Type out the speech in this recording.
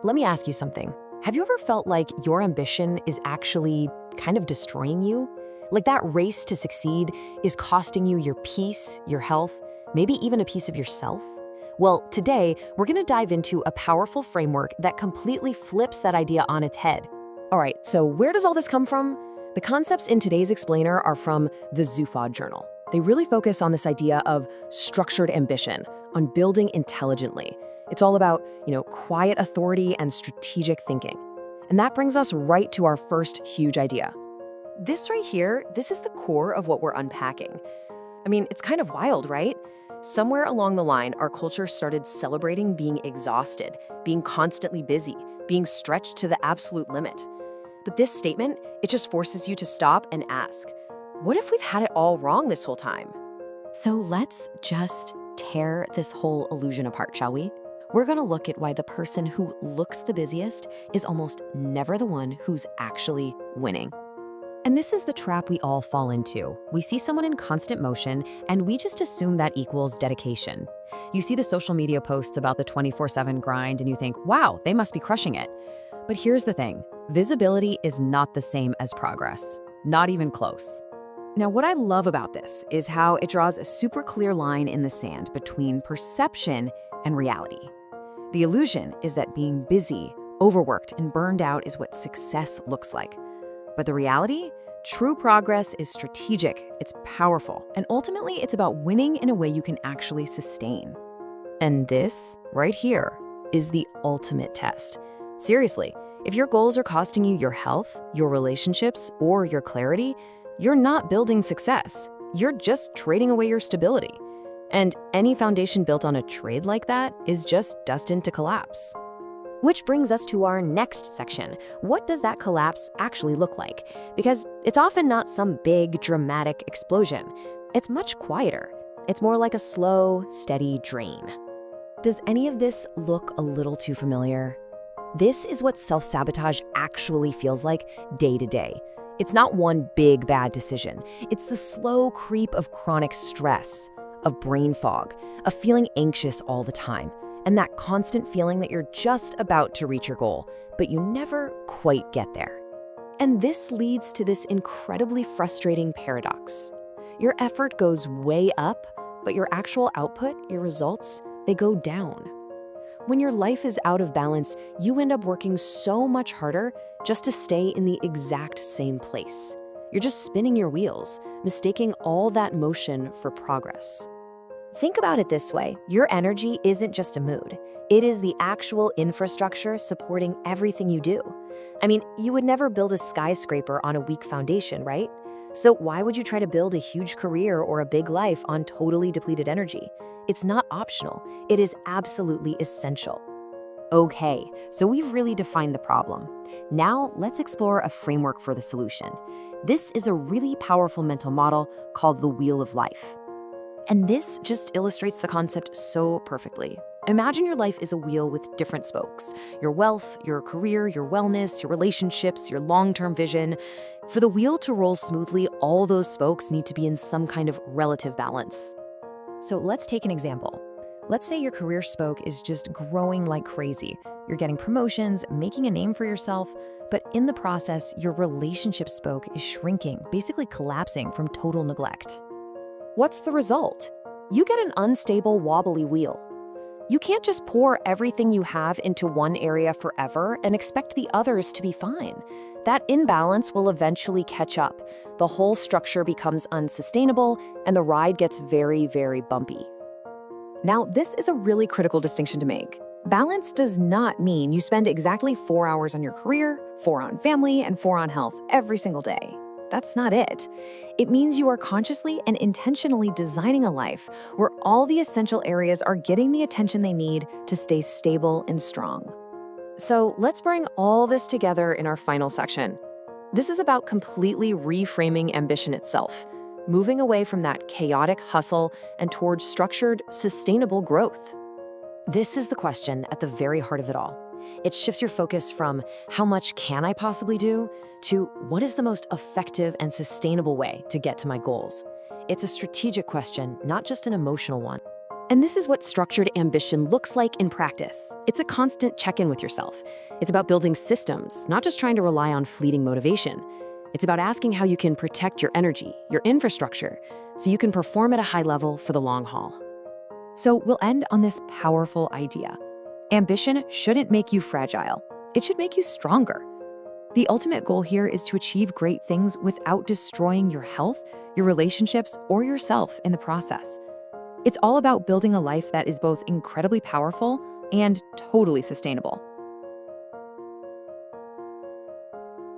Let me ask you something. Have you ever felt like your ambition is actually kind of destroying you? Like that race to succeed is costing you your peace, your health, maybe even a piece of yourself? Well, today, we're gonna dive into a powerful framework that completely flips that idea on its head. All right, so where does all this come from? The concepts in today's explainer are from the Zufad journal. They really focus on this idea of structured ambition, on building intelligently. It's all about, quiet authority and strategic thinking. And that brings us right to our first huge idea. This right here, this is the core of what we're unpacking. I mean, it's kind of wild, right? Somewhere along the line, our culture started celebrating being exhausted, being constantly busy, being stretched to the absolute limit. But this statement, it just forces you to stop and ask, what if we've had it all wrong this whole time? So let's just tear this whole illusion apart, shall we? We're gonna look at why the person who looks the busiest is almost never the one who's actually winning. And this is the trap we all fall into. We see someone in constant motion, and we just assume that equals dedication. You see the social media posts about the 24/7 grind, and you think, wow, they must be crushing it. But here's the thing, visibility is not the same as progress, not even close. Now, what I love about this is how it draws a super clear line in the sand between perception and reality. The illusion is that being busy, overworked, and burned out is what success looks like. But the reality? True progress is strategic, it's powerful, and ultimately it's about winning in a way you can actually sustain. And this, right here, is the ultimate test. Seriously, if your goals are costing you your health, your relationships, or your clarity, you're not building success. You're just trading away your stability. And any foundation built on a trade like that is just destined to collapse. Which brings us to our next section. What does that collapse actually look like? Because it's often not some big, dramatic explosion. It's much quieter. It's more like a slow, steady drain. Does any of this look a little too familiar? This is what self-sabotage actually feels like day to day. It's not one big, bad decision. It's the slow creep of chronic stress, of brain fog, of feeling anxious all the time, and that constant feeling that you're just about to reach your goal, but you never quite get there. And this leads to this incredibly frustrating paradox. Your effort goes way up, but your actual output, your results, they go down. When your life is out of balance, you end up working so much harder just to stay in the exact same place. You're just spinning your wheels, mistaking all that motion for progress. Think about it this way, your energy isn't just a mood. It is the actual infrastructure supporting everything you do. I mean, you would never build a skyscraper on a weak foundation, right? So why would you try to build a huge career or a big life on totally depleted energy? It's not optional. It is absolutely essential. Okay, so we've really defined the problem. Now let's explore a framework for the solution. This is a really powerful mental model called the Wheel of Life. And this just illustrates the concept so perfectly. Imagine your life is a wheel with different spokes. Your wealth, your career, your wellness, your relationships, your long-term vision. For the wheel to roll smoothly, all those spokes need to be in some kind of relative balance. So let's take an example. Let's say your career spoke is just growing like crazy. You're getting promotions, making a name for yourself, but in the process, your relationship spoke is shrinking, basically collapsing from total neglect. What's the result? You get an unstable, wobbly wheel. You can't just pour everything you have into one area forever and expect the others to be fine. That imbalance will eventually catch up. The whole structure becomes unsustainable, and the ride gets very, very bumpy. Now, this is a really critical distinction to make. Balance does not mean you spend exactly 4 hours on your career, 4 on family, and 4 on health every single day. That's not it. It means you are consciously and intentionally designing a life where all the essential areas are getting the attention they need to stay stable and strong. So let's bring all this together in our final section. This is about completely reframing ambition itself, moving away from that chaotic hustle and towards structured, sustainable growth. This is the question at the very heart of it all. It shifts your focus from how much can I possibly do to what is the most effective and sustainable way to get to my goals. It's a strategic question, not just an emotional one. And this is what structured ambition looks like in practice. It's a constant check-in with yourself. It's about building systems, not just trying to rely on fleeting motivation. It's about asking how you can protect your energy, your infrastructure, so you can perform at a high level for the long haul. So we'll end on this powerful idea. Ambition shouldn't make you fragile. It should make you stronger. The ultimate goal here is to achieve great things without destroying your health, your relationships, or yourself in the process. It's all about building a life that is both incredibly powerful and totally sustainable.